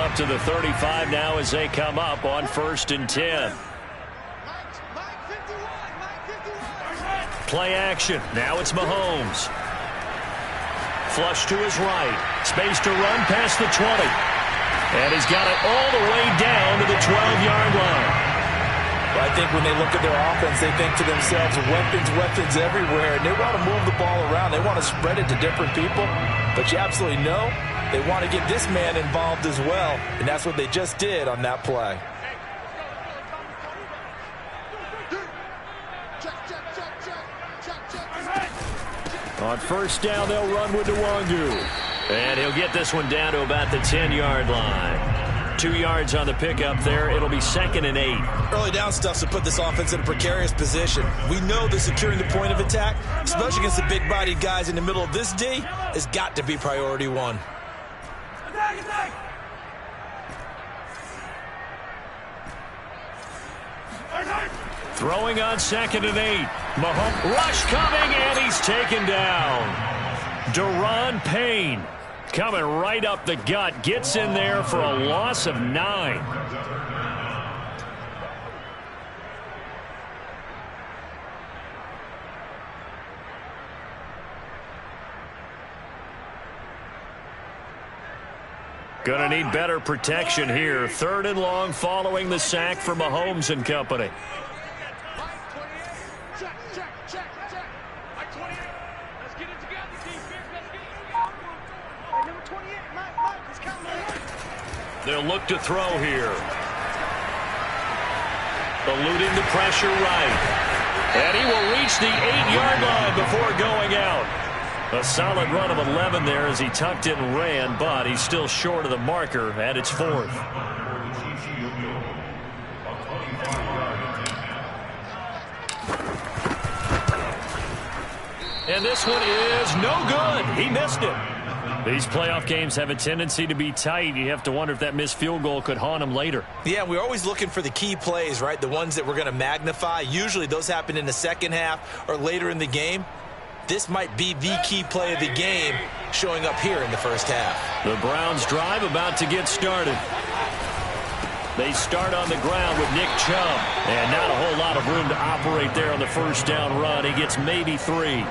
up to the 35 now as they come up on 1st and 10. Play action. Now it's Mahomes. Flush to his right. Space to run past the 20. And he's got it all the way down to the 12-yard line. Well, I think when they look at their offense, they think to themselves, weapons everywhere. And they want to move the ball around. They want to spread it to different people. But you absolutely know they want to get this man involved as well. And that's what they just did on that play. On 1st down, they'll run with Nwangu. And he'll get this one down to about the 10-yard line. 2 yards on the pickup there. It'll be 2nd and 8. Early down stuff to put this offense in a precarious position. We know that securing the point of attack, especially against the big-bodied guys in the middle of this D, has got to be priority one. Throwing on 2nd and 8. Mahomes rush coming, and he's taken down. Daron Payne coming right up the gut. Gets in there for a loss of 9. Gonna need better protection here. 3rd and long following the sack for Mahomes and company. They'll look to throw here. Eluding the pressure right. And he will reach the 8-yard line before going out. A solid run of 11 there as he tucked it and ran, but he's still short of the marker, and it's 4th. And this one is no good. He missed it. These playoff games have a tendency to be tight. You have to wonder if that missed field goal could haunt him later. Yeah, we're always looking for the key plays, right? The ones that we're going to magnify. Usually those happen in the second half or later in the game. This might be the key play of the game showing up here in the first half. The Browns drive about to get started. They start on the ground with Nick Chubb. And not a whole lot of room to operate there on the 1st down run. He gets maybe 3.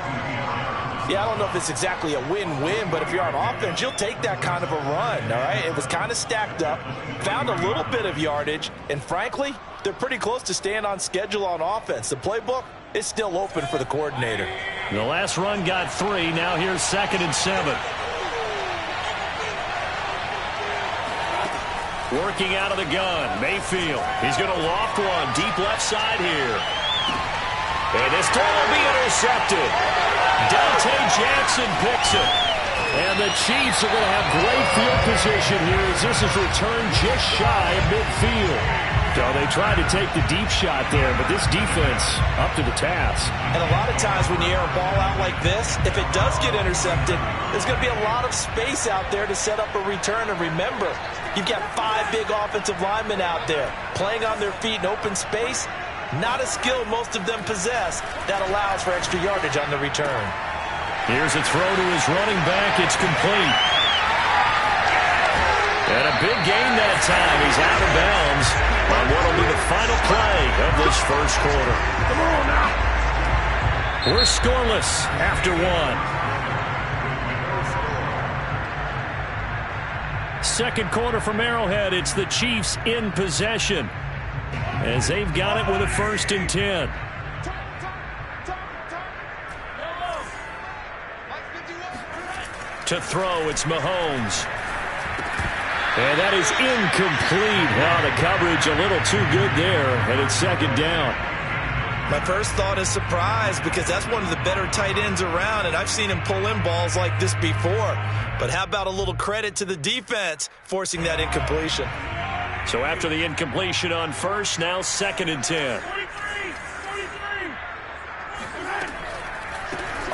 Yeah, I don't know if it's exactly a win-win, but if you're on offense, you'll take that kind of a run, all right? It was kind of stacked up, found a little bit of yardage, and frankly, they're pretty close to staying on schedule on offense. The playbook is still open for the coordinator. The last run got 3. Now here's 2nd and 7. Working out of the gun, Mayfield. He's going to loft one deep left side here. And this throw will be intercepted. Dante Jackson picks it. And the Chiefs are going to have great field position here as this is returned just shy of midfield. So they tried to take the deep shot there, but this defense up to the task. And a lot of times when you air a ball out like this, if it does get intercepted, there's going to be a lot of space out there to set up a return. And remember, you've got 5 big offensive linemen out there playing on their feet in open space. Not a skill most of them possess that allows for extra yardage on the return. Here's a throw to his running back. It's complete. And a big gain that time. He's out of bounds on what will be the final play of this first quarter. Come on now. We're scoreless after 1. Second quarter from Arrowhead. It's the Chiefs in possession as they've got it with a 1st and 10. To throw, it's Mahomes. And that is incomplete. Now the coverage a little too good there, and it's 2nd down. My first thought is surprise because that's one of the better tight ends around, and I've seen him pull in balls like this before. But how about a little credit to the defense forcing that incompletion? So after the incompletion on 1st, now 2nd and 10.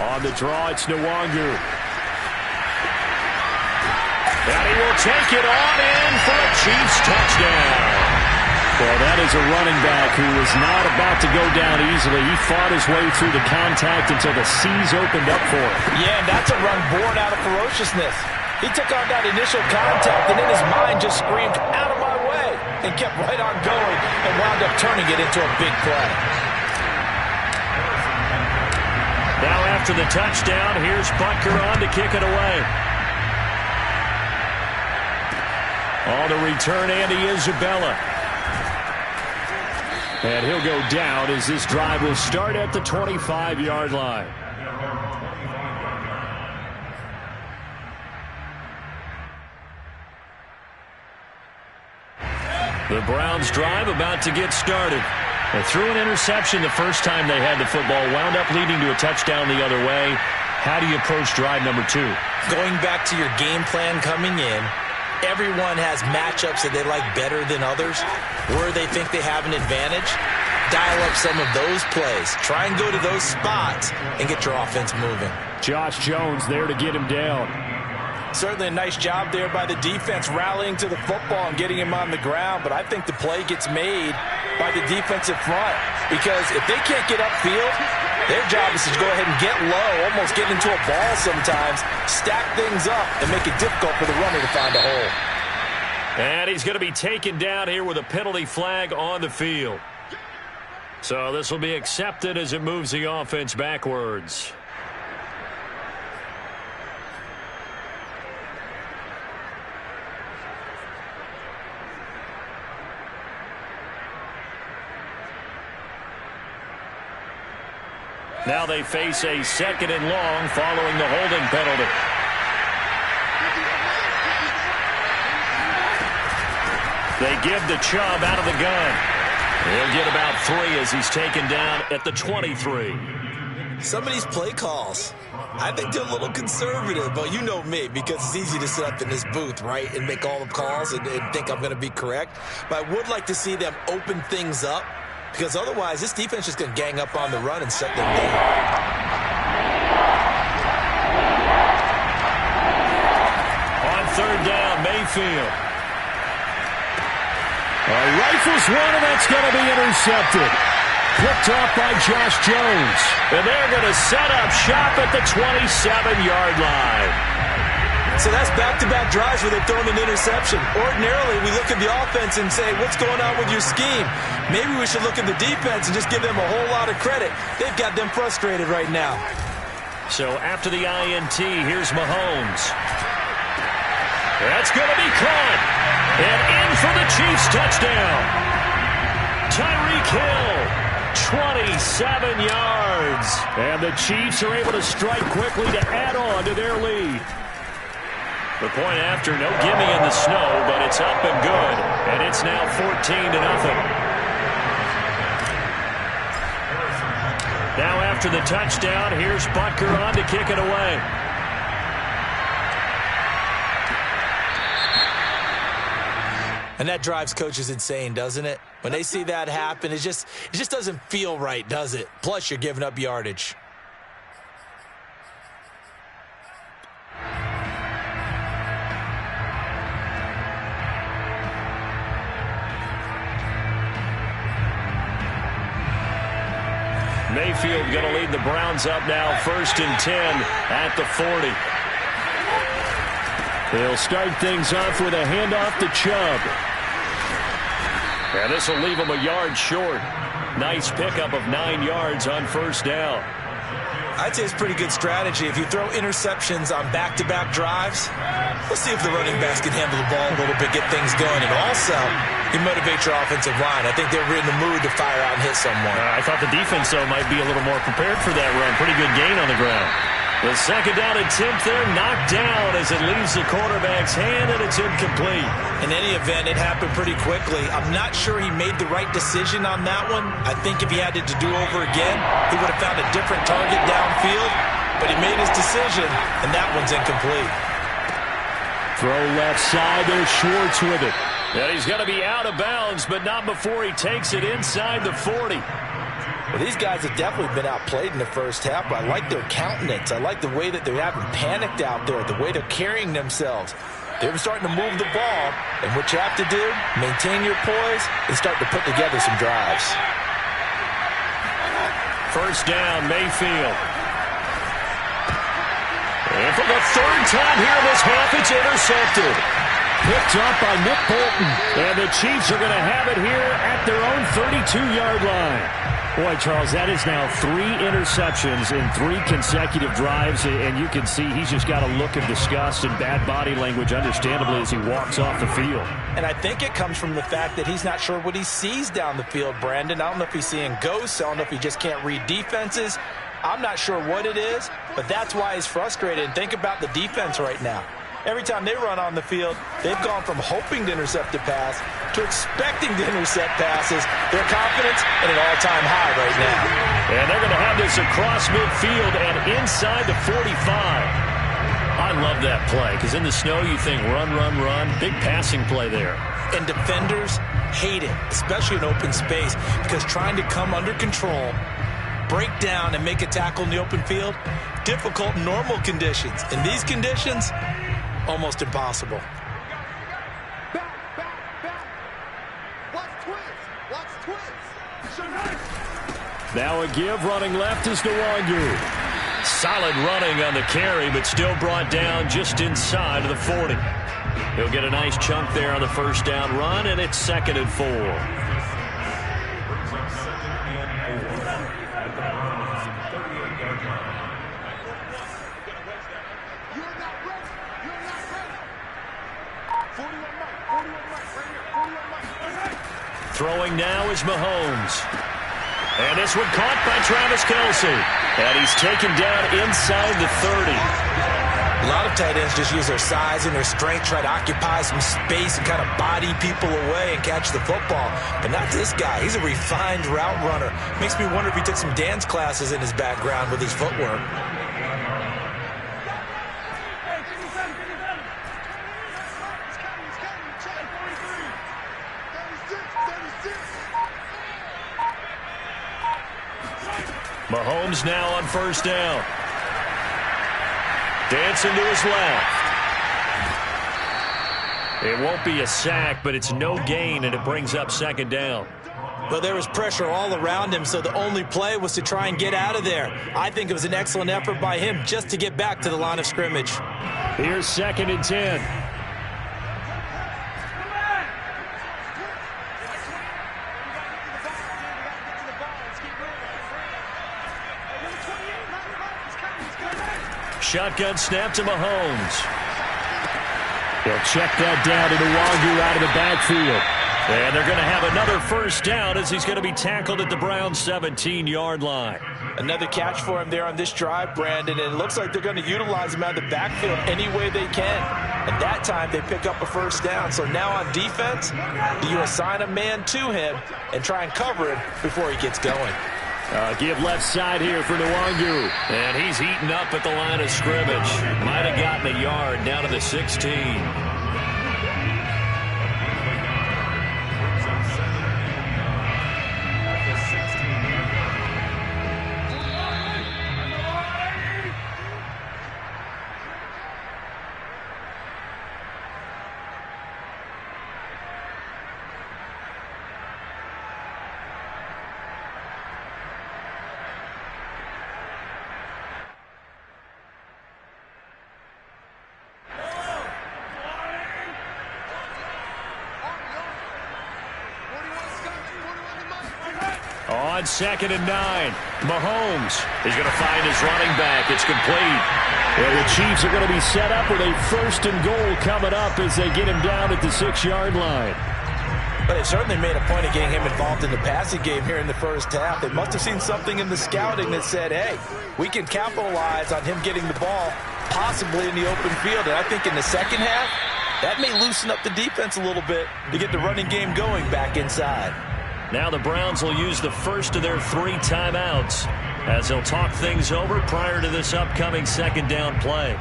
On the draw, it's Nwangu. And he will take it on in for a Chiefs touchdown. Well, that is a running back who was not about to go down easily. He fought his way through the contact until the seas opened up for him. Yeah, and that's a run born out of ferociousness. He took on that initial contact, and in his mind just screamed, "Out of my way," and kept right on going and wound up turning it into a big play. Now after the touchdown, here's Butker on to kick it away. On the return, Andy Isabella. And he'll go down as this drive will start at the 25-yard line. The Browns drive about to get started. They threw an interception the first time they had the football, wound up leading to a touchdown the other way. How do you approach drive number 2? Going back to your game plan coming in, everyone has matchups that they like better than others, where they think they have an advantage. Dial up some of those plays. Try and go to those spots and get your offense moving. Josh Jones there to get him down. Certainly a nice job there by the defense rallying to the football and getting him on the ground, but I think the play gets made by the defensive front, because if they can't get upfield, their job is to go ahead and get low, almost get into a ball sometimes, stack things up, and make it difficult for the runner to find a hole. And he's going to be taken down here with a penalty flag on the field. So this will be accepted as it moves the offense backwards. Now they face a 2nd and long following the holding penalty. They give the Chubb out of the gun. He'll get about 3 as he's taken down at the 23. Some of these play calls, I think they're a little conservative, but you know me, because it's easy to sit up in this booth, right, and make all the calls and think I'm going to be correct. But I would like to see them open things up, because otherwise this defense is going to gang up on the run and shut them down. On 3rd down, Mayfield. Rifles one, and that's going to be intercepted. Picked off by Josh Jones. And they're going to set up shop at the 27-yard line. So that's back-to-back drives where they've thrown an interception. Ordinarily, we look at the offense and say, what's going on with your scheme? Maybe we should look at the defense and just give them a whole lot of credit. They've got them frustrated right now. So after the INT, here's Mahomes. That's going to be caught. And in for the Chiefs touchdown. Tyreek Hill, 27 yards. And the Chiefs are able to strike quickly to add on to their lead. The point after, no gimme in the snow, but it's up and good. And it's now 14-0. Now after the touchdown, here's Butker on to kick it away. And that drives coaches insane, doesn't it? When they see that happen, it just doesn't feel right, does it? Plus, you're giving up yardage. Mayfield going to lead the Browns up now, 1st and 10 at the 40. They'll start things off with a handoff to Chubb. And this will leave them a yard short. Nice pickup of 9 yards on 1st down. I'd say it's pretty good strategy. If you throw interceptions on back-to-back drives, we'll see if the running backs can handle the ball a little bit, get things going. And also, you motivate your offensive line. I think they're in the mood to fire out and hit someone. I thought the defense, though, might be a little more prepared for that run. Pretty good gain on the ground. The 2nd down attempt there knocked down as it leaves the quarterback's hand, and it's incomplete. In any event, it happened pretty quickly. I'm not sure he made the right decision on that one. I think if he had it to do over again, he would have found a different target downfield. But he made his decision, and that one's incomplete. Throw left side, there's Schwartz with it. And he's going to be out of bounds, but not before he takes it inside the 40. Well, these guys have definitely been outplayed in the first half, but I like their countenance. I like the way that they haven't panicked out there, the way they're carrying themselves. They're starting to move the ball, and what you have to do, maintain your poise and start to put together some drives. 1st down, Mayfield. And for the third time here in this half, it's intercepted. Picked up by Nick Bolton. And the Chiefs are going to have it here at their own 32-yard line. Boy, Charles, that is now 3 interceptions in 3 consecutive drives, and you can see he's just got a look of disgust and bad body language, understandably, as he walks off the field. And I think it comes from the fact that he's not sure what he sees down the field, Brandon. I don't know if he's seeing ghosts. I don't know if he just can't read defenses. I'm not sure what it is, but that's why he's frustrated. And think about the defense right now. Every time they run on the field, they've gone from hoping to intercept a pass to expecting to intercept passes. Their confidence at an all-time high right now. And they're going to have this across midfield and inside the 45. I love that play because in the snow you think run, run, run. Big passing play there. And defenders hate it, especially in open space, because trying to come under control, break down, and make a tackle in the open field, difficult in normal conditions. In these conditions, almost impossible. Now a give, running left is Nwangu. Solid running on the carry, but still brought down just inside of the 40. He'll get a nice chunk there on the first down run, and it's 2nd and 4. Throwing now is Mahomes. And this one caught by Travis Kelce. And he's taken down inside the 30. A lot of tight ends just use their size and their strength, try to occupy some space and kind of body people away and catch the football. But not this guy. He's a refined route runner. Makes me wonder if he took some dance classes in his background with his footwork. Mahomes now on first down. Dancing to his left. It won't be a sack, but it's no gain, and it brings up 2nd down. Well, there was pressure all around him, so the only play was to try and get out of there. I think it was an excellent effort by him just to get back to the line of scrimmage. Here's 2nd and 10. Shotgun snap to Mahomes. They'll check that down to Nwangu out of the backfield. And they're going to have another first down as he's going to be tackled at the Browns' 17-yard line. Another catch for him there on this drive, Brandon, and it looks like they're going to utilize him out of the backfield any way they can. And that time they pick up a first down. So now on defense, do you assign a man to him and try and cover him before he gets going? Give left side here for Nwangu. And he's eaten up at the line of scrimmage. Might have gotten a yard down to the 16. On 2nd and 9, Mahomes is going to find his running back. It's complete. And the Chiefs are going to be set up with a 1st and goal coming up as they get him down at the 6-yard line. But they certainly made a point of getting him involved in the passing game here in the first half. They must have seen something in the scouting that said, hey, we can capitalize on him getting the ball possibly in the open field. And I think in the second half, that may loosen up the defense a little bit to get the running game going back inside. Now the Browns will use the first of their 3 timeouts as they'll talk things over prior to this upcoming 2nd down play.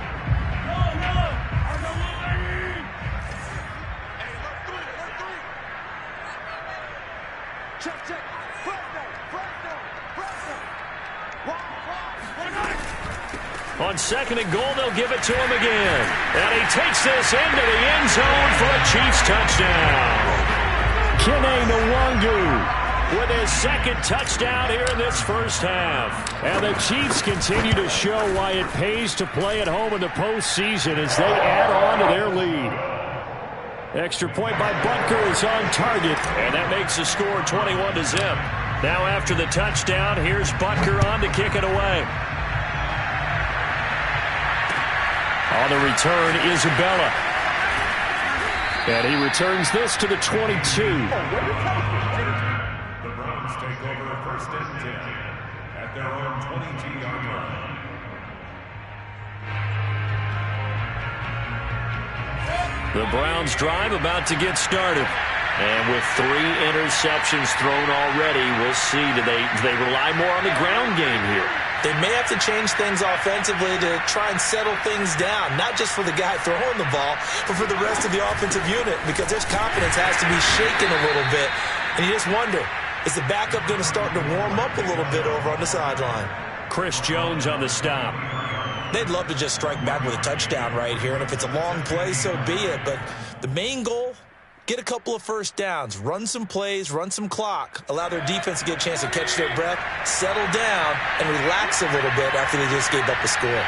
On 2nd and goal, they'll give it to him again. And he takes this into the end zone for a Chiefs touchdown. Kene Nwangu with his second touchdown here in this first half. And the Chiefs continue to show why it pays to play at home in the postseason as they add on to their lead. Extra point by Butker is on target, and that makes the score 21-0. Now after the touchdown, here's Butker on to kick it away. On the return, Isabella. And he returns this to the 22. The Browns take over first and 10 at their own 22-yard line. The Browns drive about to get started. And with 3 interceptions thrown already, we'll see. Do they rely more on the ground game here? They may have to change things offensively to try and settle things down, not just for the guy throwing the ball, but for the rest of the offensive unit, because their confidence has to be shaken a little bit. And you just wonder, is the backup going to start to warm up a little bit over on the sideline? Chris Jones on the stop. They'd love to just strike back with a touchdown right here, and if it's a long play, so be it. But the main goal, get a couple of first downs, run some plays, run some clock, allow their defense to get a chance to catch their breath, settle down, and relax a little bit after they just gave up a score.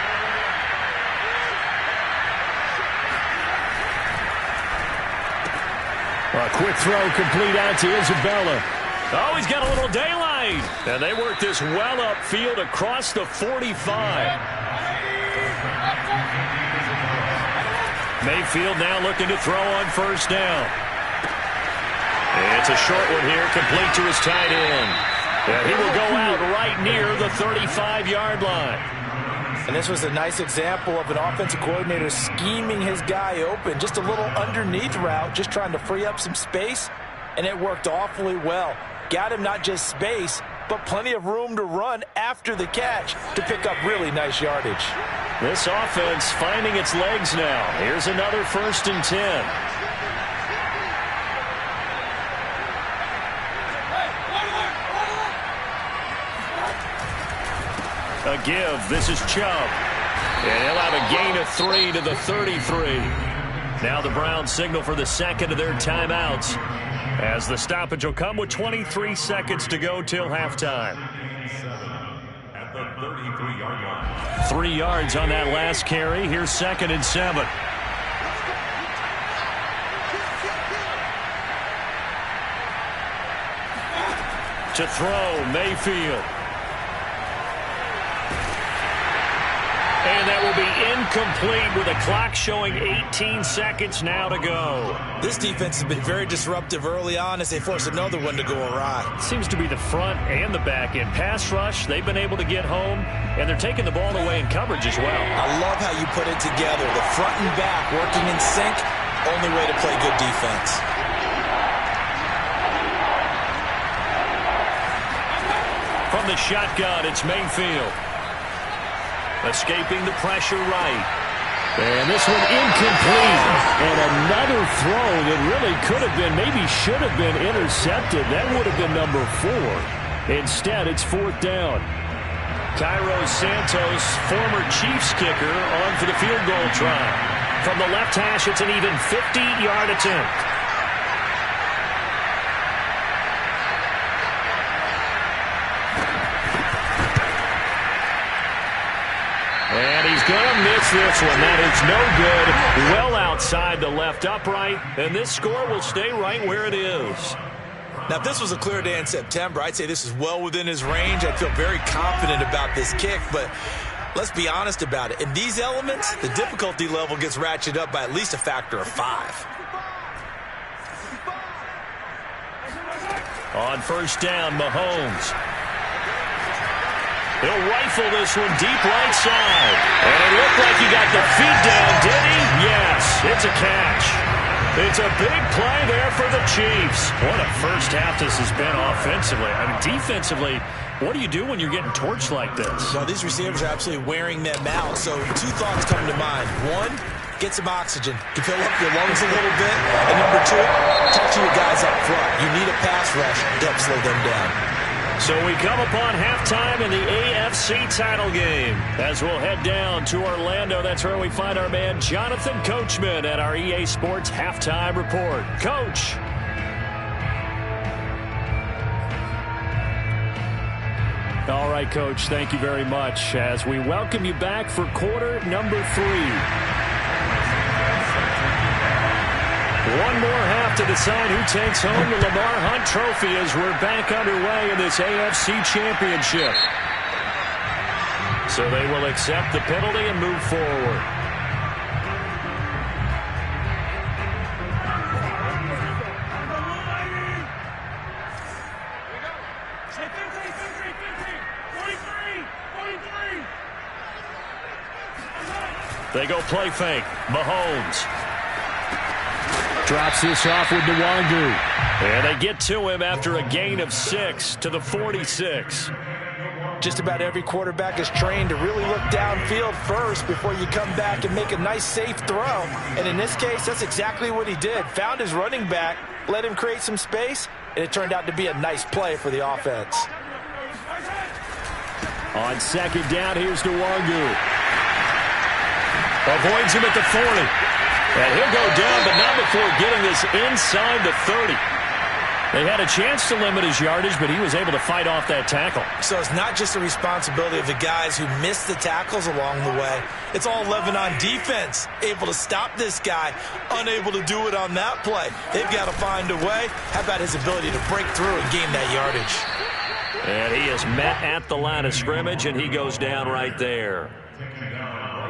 A quick throw complete out to Isabella. Oh, he's got a little daylight. And they work this well upfield across the 45. Mayfield now looking to throw on first down. It's a short one here, complete to his tight end. And he will go out right near the 35-yard line. And this was a nice example of an offensive coordinator scheming his guy open. Just a little underneath route, just trying to free up some space, and it worked awfully well. Got him not just space, but plenty of room to run after the catch to pick up really nice yardage. This offense finding its legs now. Here's another 1st and 10. A give. This is Chubb. And he'll have a gain of 3 to the 33. Now the Browns signal for the second of their timeouts, as the stoppage will come with 23 seconds to go till halftime. At the 33-yard line. 3 yards on that last carry. Here's 2nd and 7. To throw, Mayfield. And that will be incomplete with a clock showing 18 seconds now to go. This defense has been very disruptive early on as they force another one to go awry. Seems to be the front and the back end. Pass rush, they've been able to get home, and they're taking the ball away in coverage as well. I love how you put it together. The front and back working in sync, only way to play good defense. From the shotgun, it's Mayfield. Escaping the pressure right. And this one incomplete. And another throw that really could have been, maybe should have been intercepted. That would have been number 4. Instead, it's 4th down. Cairo Santos, former Chiefs kicker, on for the field goal try. From the left hash, it's an even 50-yard attempt. And he's going to miss this one. That is no good. Well outside the left upright. And this score will stay right where it is. Now, if this was a clear day in September, I'd say this is well within his range. I'd feel very confident about this kick. But let's be honest about it. In these elements, the difficulty level gets ratcheted up by at least a factor of 5. On first down, Mahomes. He'll rifle this one deep right side. And it looked like he got the feet down, did he? Yes, it's a catch. It's a big play there for the Chiefs. What a first half this has been offensively. I mean, defensively, what do you do when you're getting torched like this? Well, these receivers are absolutely wearing them out. So 2 thoughts come to mind. 1, get some oxygen to fill up your lungs a little bit. And number 2, talk to your guys up front. You need a pass rush to help slow them down. So we come upon halftime in the AFC title game. As we'll head down to Orlando, that's where we find our man Jonathan Coachman at our EA Sports Halftime Report. Coach. All right, Coach, thank you very much as we welcome you back for quarter number 3. One more half to decide who takes home the Lamar Hunt Trophy as we're back underway in this AFC Championship. So they will accept the penalty and move forward. They go play fake. Mahomes drops this off with Nwangu. And they get to him after a gain of 6 to the 46. Just about every quarterback is trained to really look downfield first before you come back and make a nice, safe throw. And in this case, that's exactly what he did. Found his running back, let him create some space, and it turned out to be a nice play for the offense. On second down, here's Nwangu. Avoids him at the 40. And he'll go down, but not before getting this inside the 30. They had a chance to limit his yardage, but he was able to fight off that tackle. So it's not just the responsibility of the guys who missed the tackles along the way. It's all 11 on defense, able to stop this guy, unable to do it on that play. They've got to find a way. How about his ability to break through and gain that yardage? And he is met at the line of scrimmage, and he goes down right there.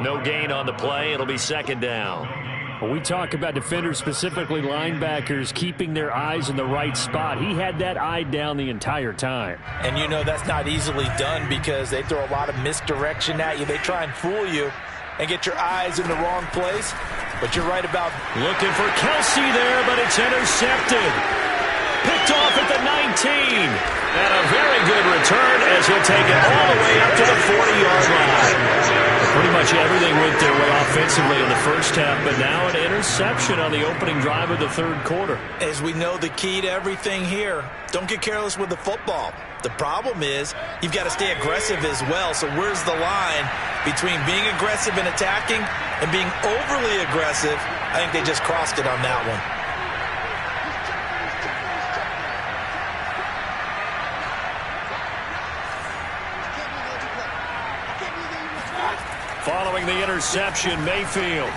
No gain on the play. It'll be second down. When we talk about defenders, specifically linebackers, keeping their eyes in the right spot, he had that eye down the entire time. And you know that's not easily done because they throw a lot of misdirection at you. They try and fool you and get your eyes in the wrong place. But you're right about looking for Kelsey there, but it's intercepted. Picked off at the 19. And a very good return as he'll take it all the way up to the 40-yard line. Pretty much everything went their way offensively in the first half, but now an interception on the opening drive of the third quarter. As we know, the key to everything here, don't get careless with the football. The problem is you've got to stay aggressive as well. So where's the line between being aggressive and attacking and being overly aggressive? I think they just crossed it on that one. Following the interception, Mayfield.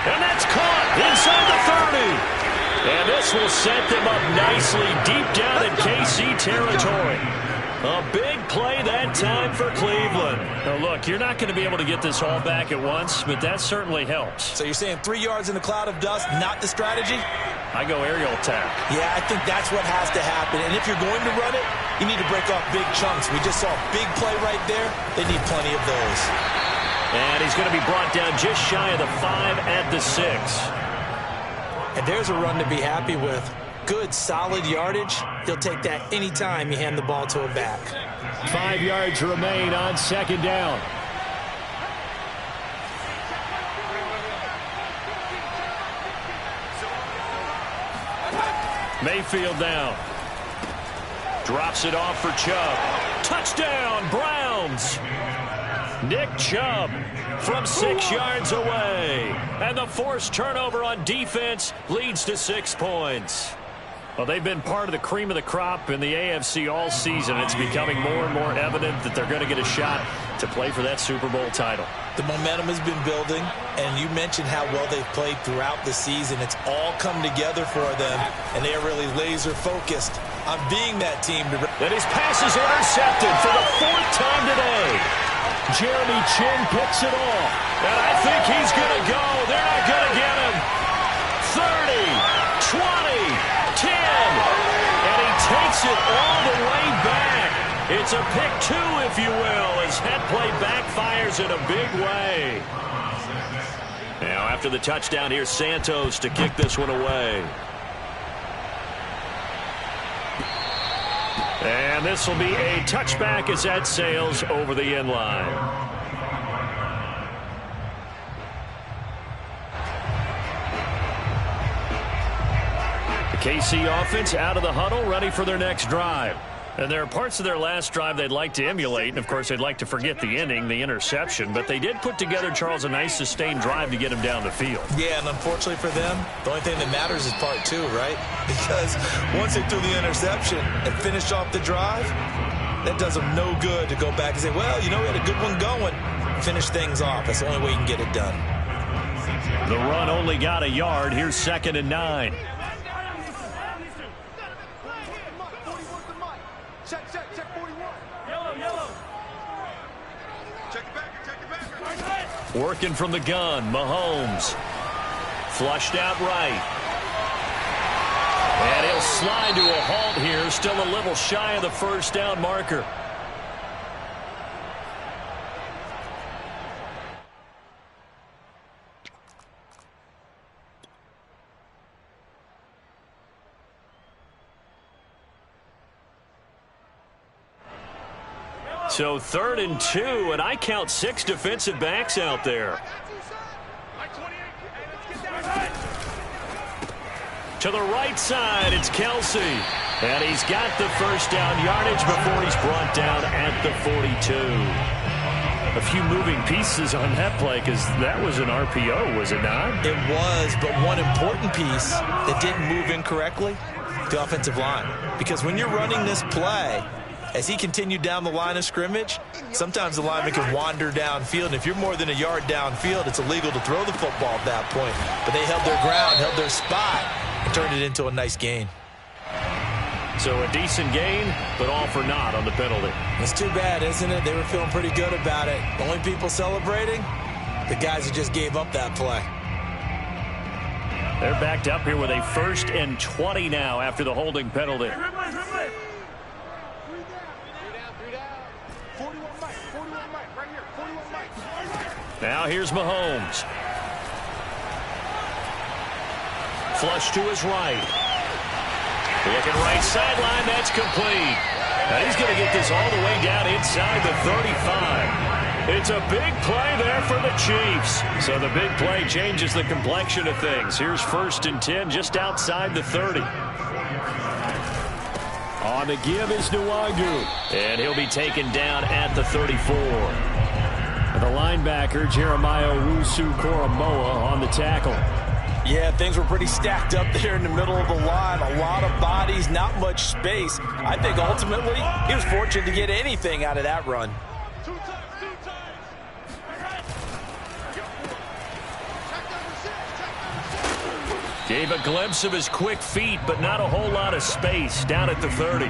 And that's caught inside the 30. And this will set them up nicely deep down in KC territory. A big play that time for Cleveland. Now look, you're not going to be able to get this all back at once, but that certainly helps. So you're saying 3 yards in a cloud of dust, not the strategy? I go aerial attack. Yeah, I think that's what has to happen. And if you're going to run it, you need to break off big chunks. We just saw a big play right there. They need plenty of those. And he's going to be brought down just shy of the 5 at the 6. And there's a run to be happy with. Good, solid yardage. He'll take that anytime you hand the ball to a back. 5 yards remain on second down. Mayfield down. Drops it off for Chubb. Touchdown, Browns. Nick Chubb from 6 yards away. And the forced turnover on defense leads to 6 points. Well, they've been part of the cream of the crop in the AFC all season. It's becoming more and more evident that they're going to get a shot to play for that Super Bowl title. The momentum has been building, and you mentioned how well they've played throughout the season. It's all come together for them, and they are really laser-focused on being that team. And his pass is intercepted for the 4th time today. Jeremy Chin picks it off. And I think he's going to go. They're not going to get him. 30, 20. 10, and he takes it all the way back. It's a pick 2, if you will, as that play backfires in a big way. Now, after the touchdown, here's Santos to kick this one away. And this will be a touchback as that sails over the end line. KC offense out of the huddle, ready for their next drive. And there are parts of their last drive they'd like to emulate, and, of course, they'd like to forget the ending, the interception. But they did put together, Charles, a nice sustained drive to get him down the field. Yeah, and unfortunately for them, the only thing that matters is part two, right? Because once they threw the interception and finished off the drive, that does them no good to go back and say, well, you know, we had a good one going. Finish things off. That's the only way you can get it done. The run only got a yard. Here's 2nd and 9. Working from the gun, Mahomes. Flushed out right. And he'll slide to a halt here, still a little shy of the first down marker. So 3rd and 2, and I count 6 defensive backs out there. To the right side, it's Kelsey. And he's got the first down yardage before he's brought down at the 42. A few moving pieces on that play because that was an RPO, was it not? It was, but one important piece that didn't move incorrectly, the offensive line. Because when you're running this play, as he continued down the line of scrimmage, sometimes the lineman can wander downfield. And if you're more than a yard downfield, it's illegal to throw the football at that point. But they held their ground, held their spot, and turned it into a nice gain. So a decent gain, but all for naught on the penalty. It's too bad, isn't it? They were feeling pretty good about it. The only people celebrating, the guys who just gave up that play. They're backed up here with a 1st and 20 now after the holding penalty. Now here's Mahomes. Flush to his right. Looking right sideline, that's complete. Now he's going to get this all the way down inside the 35. It's a big play there for the Chiefs. So the big play changes the complexion of things. Here's 1st and 10 just outside the 30. On the give is Nwangu. And he'll be taken down at the 34. The linebacker, Jeremiah Owusu-Koramoah, on the tackle. Yeah, things were pretty stacked up there in the middle of the line. A lot of bodies, not much space. I think ultimately he was fortunate to get anything out of that run. Gave a glimpse of his quick feet, but not a whole lot of space down at the 30.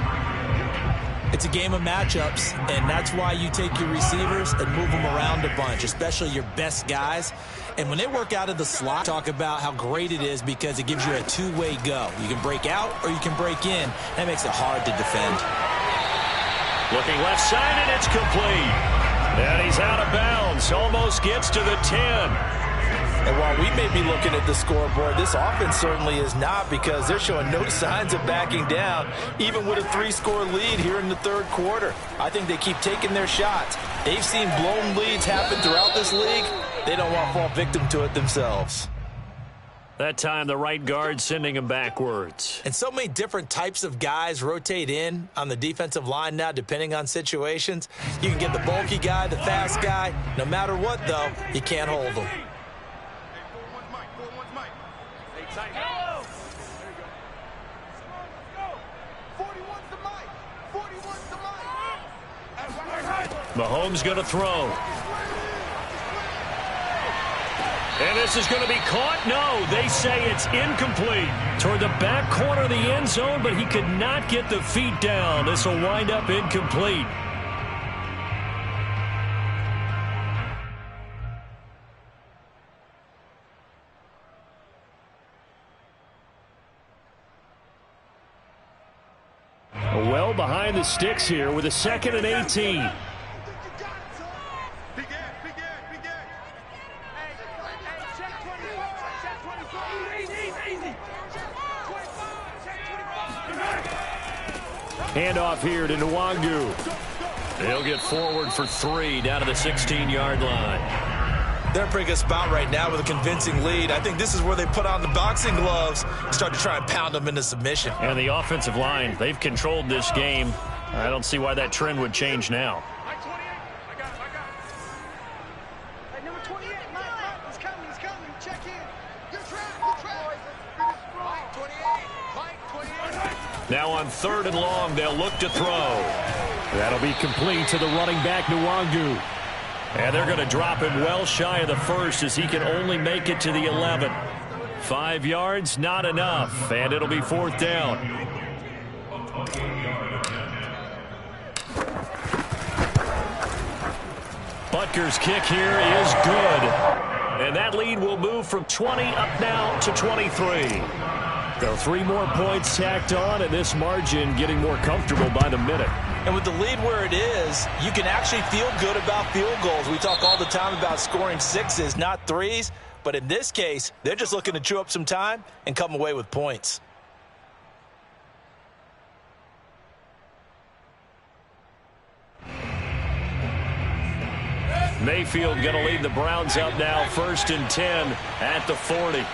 It's a game of matchups, and that's why you take your receivers and move them around a bunch, especially your best guys. And when they work out of the slot, talk about how great it is because it gives you a two-way go. You can break out or you can break in. That makes it hard to defend. Looking left side, and it's complete. And he's out of bounds. Almost gets to the 10. And while we may be looking at the scoreboard, this offense certainly is not because they're showing no signs of backing down, even with a 3-score lead here in the 3rd quarter. I think they keep taking their shots. They've seen blown leads happen throughout this league. They don't want to fall victim to it themselves. That time, the right guard sending him backwards. And so many different types of guys rotate in on the defensive line now, depending on situations. You can get the bulky guy, the fast guy. No matter what, though, you can't hold them. Mahomes going to throw. And this is going to be caught. No, they say it's incomplete. Toward the back corner of the end zone, but he could not get the feet down. This will wind up incomplete. Well behind the sticks here with a 2nd and 18. Handoff here to Nwangu. He'll get forward for 3 down to the 16-yard line. They're in a pretty good spot right now with a convincing lead. I think this is where they put on the boxing gloves and start to try and pound them into submission. And the offensive line, they've controlled this game I don't see why that trend would change now. Now on 3rd and long, they'll look to throw. That'll be complete to the running back, Nwangu. And they're going to drop him well shy of the first as he can only make it to the 11. 5 yards, not enough, and it'll be 4th down. Butker's kick here is good. And that lead will move from 20 up now to 23. So 3 more points tacked on, and this margin getting more comfortable by the minute. And with the lead where it is, you can actually feel good about field goals. We talk all the time about scoring 6s, not 3s. But in this case, they're just looking to chew up some time and come away with points. Mayfield going to lead the Browns up now, 1st and 10 at the 40.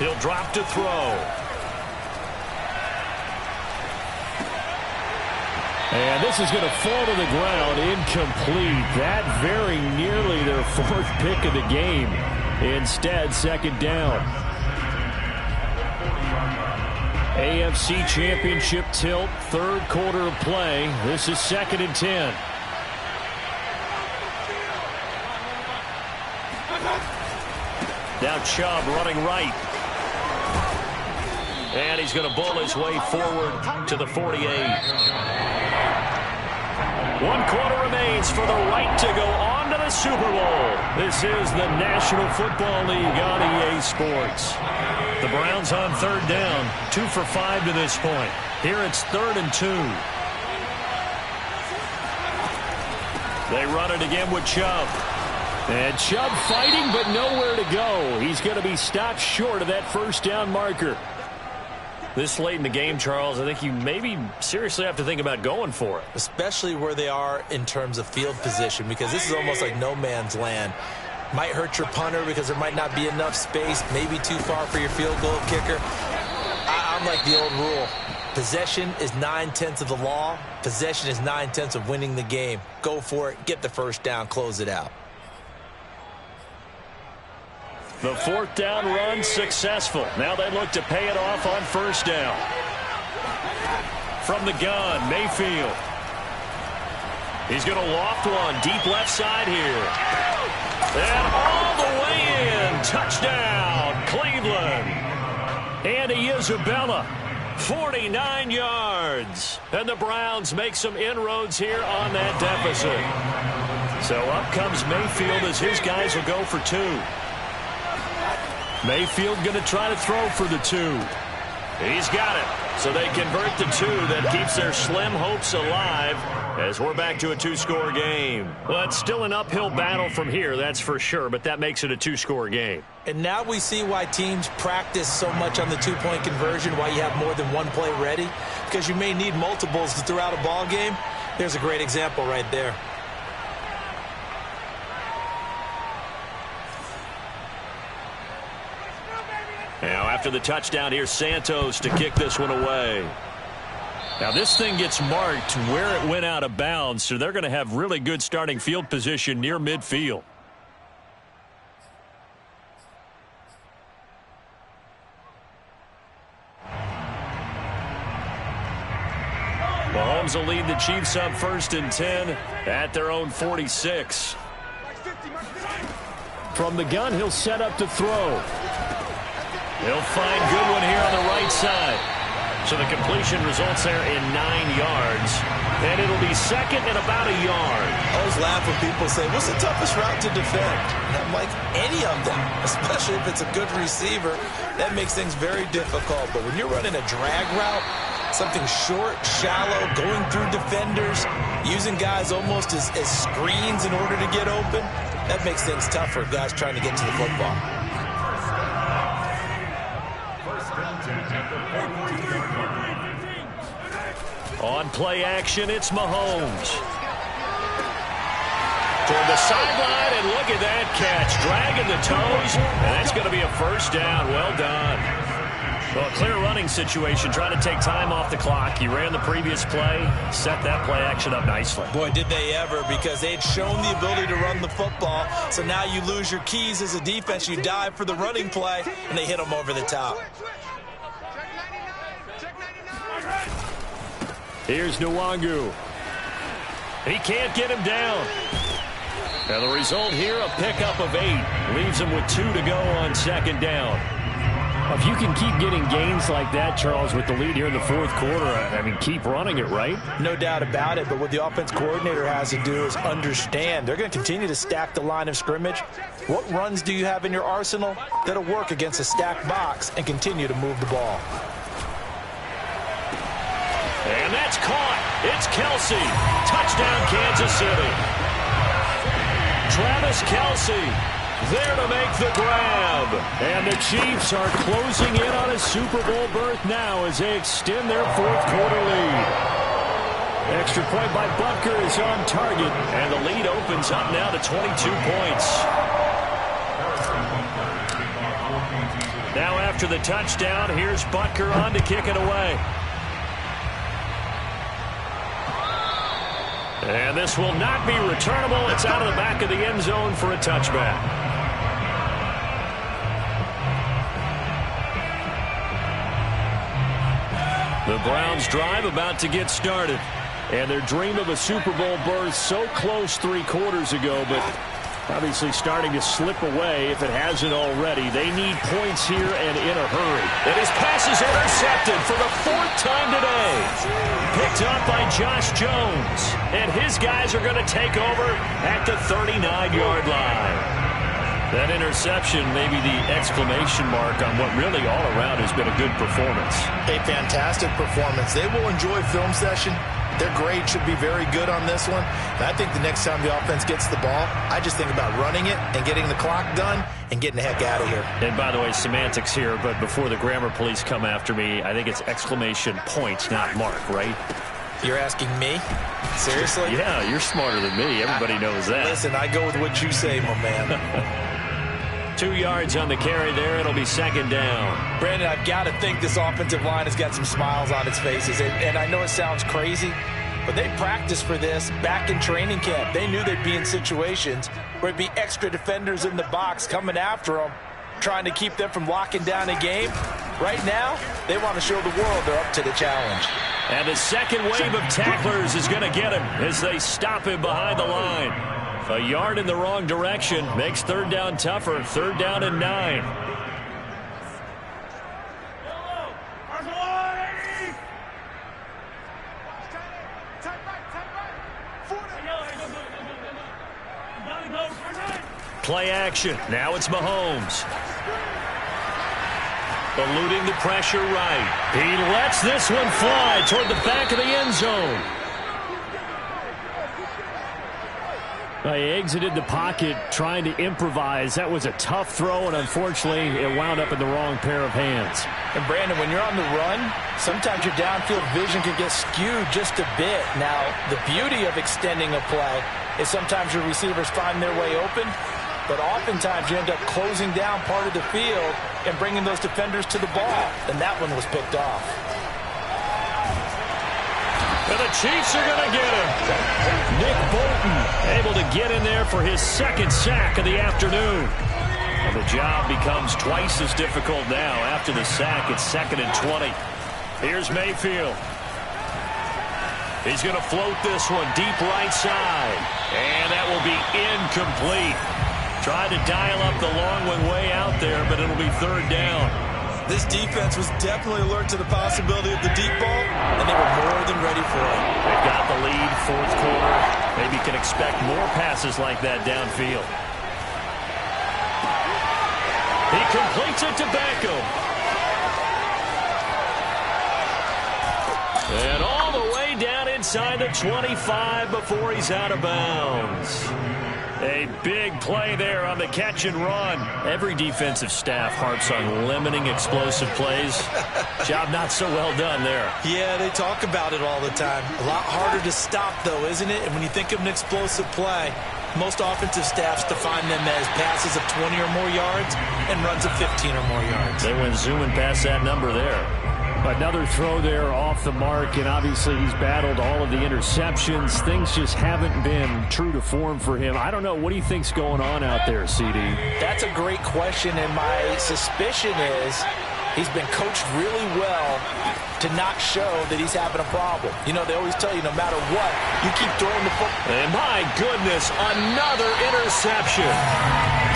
He'll drop to throw. And this is going to fall to the ground, incomplete. That very nearly their 4th pick of the game. Instead, 2nd down. AFC Championship tilt, 3rd quarter of play. This is 2nd and 10. Now Chubb running right. And he's going to bull his way forward to the 48. 1 quarter remains for the right to go on to the Super Bowl. This is the National Football League on EA Sports. The Browns on 3rd down, 2 for 5 to this point. Here it's 3rd and 2. They run it again with Chubb. And Chubb fighting, but nowhere to go. He's going to be stopped short of that 1st down marker. This late in the game, Charles, I think you maybe seriously have to think about going for it. Especially where they are in terms of field position, because this is almost like no man's land. Might hurt your punter because there might not be enough space, maybe too far for your field goal kicker. I'm like the old rule. Possession is 9/10 of the law. Possession is 9/10 of winning the game. Go for it, get the 1st down, close it out. The 4th down run successful. Now they look to pay it off on 1st down. From the gun, Mayfield. He's going to loft one deep left side here. And all the way in. Touchdown, Cleveland. Andy Isabella, 49 yards. And the Browns make some inroads here on that deficit. So up comes Mayfield as his guys will go for 2. Mayfield going to try to throw for the 2. He's got it. So they convert the 2. That keeps their slim hopes alive as we're back to a 2-score game. Well, it's still an uphill battle from here, that's for sure, but that makes it a 2-score game. And now we see why teams practice so much on the 2-point conversion, why you have more than one play ready, because you may need multiples throughout a ball game. There's a great example right there. Now after the touchdown, here's Santos to kick this one away. Now this thing gets marked where it went out of bounds, so they're going to have really good starting field position near midfield. Mahomes will lead the Chiefs up 1st and 10 at their own 46. From the gun, he'll set up to throw. He'll find Goodwin here on the right side. So the completion results there in 9 yards. And it'll be 2nd and about a yard. I always laugh when people say, what's the toughest route to defend? And I'm like, any of them, especially if it's a good receiver. That makes things very difficult. But when you're running a drag route, something short, shallow, going through defenders, using guys almost as screens in order to get open, that makes things tough for guys trying to get to the football. On play action, it's Mahomes. toward the sideline, and look at that catch. Dragging the toes, and that's going to be a first down. Well done. Well, a clear running situation, trying to take time off the clock. He ran the previous play, set that play action up nicely. Boy, did they ever, because they'd shown the ability to run the football. So now you lose your keys as a defense. You dive for the running play, and they hit them over the top. Here's Nwangu. He can't get him down. And the result here, a pickup of 8. Leaves him with 2 to go on second down. If you can keep getting gains like that, Charles, with the lead here in the fourth quarter, I mean, keep running it, right? No doubt about it, but what the offense coordinator has to do is understand. They're going to continue to stack the line of scrimmage. What runs do you have in your arsenal that'll work against a stacked box and continue to move the ball? And that's caught. It's Kelsey. Touchdown, Kansas City. Travis Kelsey there to make the grab. And the Chiefs are closing in on a Super Bowl berth now as they extend their fourth quarter lead. Extra point by Butker is on target. And the lead opens up now to 22 points. Now after the touchdown, here's Butker on to kick it away. And this will not be returnable. It's out of the back of the end zone for a touchback. The Browns' drive about to get started. And their dream of a Super Bowl berth so close 3 quarters ago, but obviously starting to slip away if it hasn't already. They need points here and in a hurry. And his pass is intercepted for the 4th time today. Picked up by Josh Jones. And his guys are going to take over at the 39-yard line. That interception may be the exclamation mark on what really all around has been a good performance. A fantastic performance. They will enjoy film session. Their grade should be very good on this one. And I think the next time the offense gets the ball, I just think about running it and getting the clock done and getting the heck out of here. And by the way, semantics here, but before the grammar police come after me, I think it's exclamation point, not mark, right? You're asking me? Seriously? Yeah, you're smarter than me. Everybody knows that. Listen, I go with what you say, my man. 2 yards on the carry there. It'll be second down. Brandon, I've got to think this offensive line has got some smiles on its faces. And I know it sounds crazy, but they practiced for this back in training camp. They knew they'd be in situations where it'd be extra defenders in the box coming after them, trying to keep them from locking down a game. Right now, they want to show the world they're up to the challenge. And the second wave of tacklers is going to get him as they stop him behind the line. A yard in the wrong direction makes third down tougher. 3rd down and 9. Play action. Now it's Mahomes. Eluding the pressure right. He lets this one fly toward the back of the end zone. He exited the pocket trying to improvise. That was a tough throw, and unfortunately, it wound up in the wrong pair of hands. And, Brandon, when you're on the run, sometimes your downfield vision can get skewed just a bit. Now, the beauty of extending a play is sometimes your receivers find their way open, but oftentimes you end up closing down part of the field and bringing those defenders to the ball, and that one was picked off. And the Chiefs are going to get him. Nick Bolton able to get in there for his 2nd sack of the afternoon. And the job becomes twice as difficult now. After the sack, it's 2nd and 20. Here's Mayfield. He's going to float this one deep right side. And that will be incomplete. Tried to dial up the long one way out there, but it'll be 3rd down. This defense was definitely alert to the possibility of the deep ball, and they were more than ready for it. They've got the lead, 4th quarter. Maybe can expect more passes like that downfield. He completes it to Beckham. And all the way down inside the 25 before he's out of bounds. A big play there on the catch and run. Every defensive staff harps on limiting explosive plays. Job not so well done there. Yeah, they talk about it all the time. A lot harder to stop, though, isn't it? And when you think of an explosive play, most offensive staffs define them as passes of 20 or more yards and runs of 15 or more yards. They went zooming past that number there. Another throw there off the mark, and obviously he's battled all of the interceptions. Things just haven't been true to form for him. I don't know. What do you think's going on out there, CD? That's a great question, and my suspicion is he's been coached really well to not show that he's having a problem. You know, they always tell you no matter what, you keep throwing the football. And my goodness, another interception.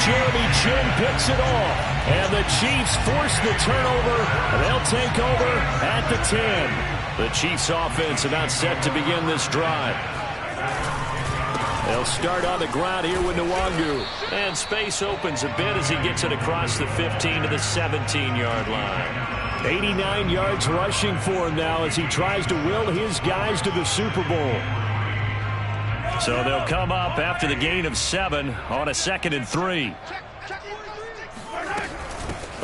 Jeremy Chin picks it off. And the Chiefs force the turnover. They'll take over at the 10. The Chiefs offense about set to begin this drive. They'll start on the ground here with Nwangu. And space opens a bit as he gets it across the 15 to the 17-yard line. 89 yards rushing for him now as he tries to will his guys to the Super Bowl. So they'll come up after the gain of 7 on a 2nd and 3.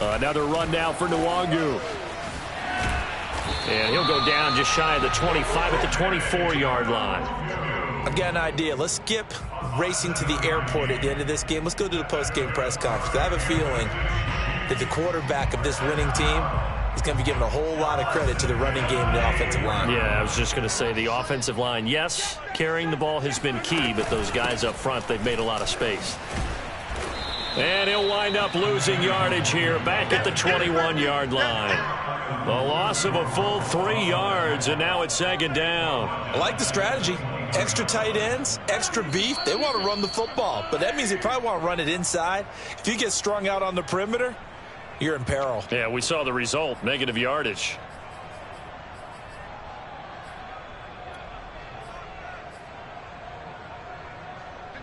Another run now for Nwangu. And he'll go down just shy of the 25 at the 24-yard line. I've got an idea. Let's skip racing to the airport at the end of this game. Let's go to the post-game press conference. I have a feeling that the quarterback of this winning team is going to be giving a whole lot of credit to the running game and the offensive line. Yeah, I was just going to say the offensive line, yes, carrying the ball has been key, but those guys up front, they've made a lot of space. And he'll wind up losing yardage here back at the 21-yard line. The loss of a full 3 yards, and now it's 2nd down. I like the strategy. Extra tight ends, extra beef. They want to run the football, but that means they probably want to run it inside. If you get strung out on the perimeter, you're in peril. Yeah, we saw the result, negative yardage.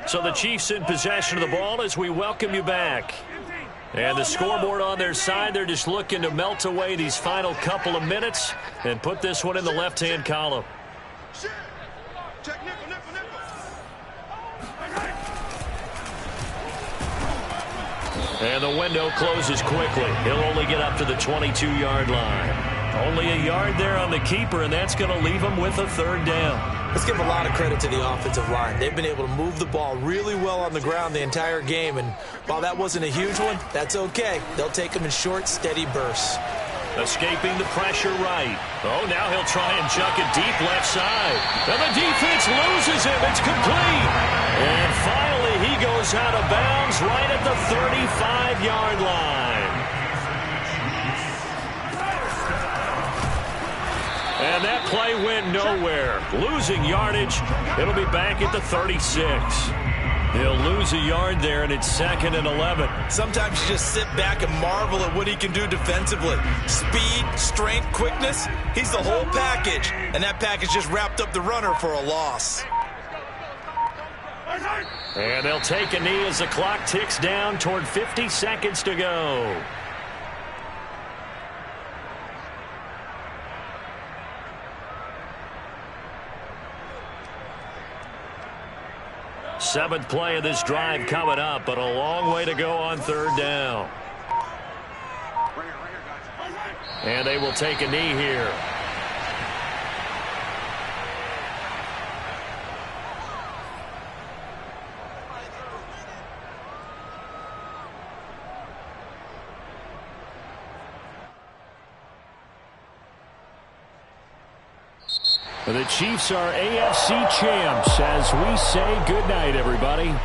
So the Chiefs in possession of the ball as we welcome you back. And the scoreboard on their side, they're just looking to melt away these final couple of minutes and put this one in the left-hand column. And the window closes quickly. He'll only get up to the 22-yard line. Only a yard there on the keeper, and that's going to leave him with a 3rd down. Let's give a lot of credit to the offensive line. They've been able to move the ball really well on the ground the entire game, and while that wasn't a huge one, that's okay. They'll take them in short, steady bursts. Escaping the pressure right. Oh, now he'll try and chuck it deep left side. And the defense loses him. It's complete. And finally, he goes out of bounds right at the 35-yard line. And that play went nowhere. Losing yardage. It'll be back at the 36. He'll lose a yard there, and it's 2nd and 11. Sometimes you just sit back and marvel at what he can do defensively. Speed, strength, quickness. He's the whole package. And that package just wrapped up the runner for a loss. And they'll take a knee as the clock ticks down toward 50 seconds to go. Seventh play of this drive coming up, but a long way to go on 3rd down. And they will take a knee here. The Chiefs are AFC champs as we say goodnight, everybody.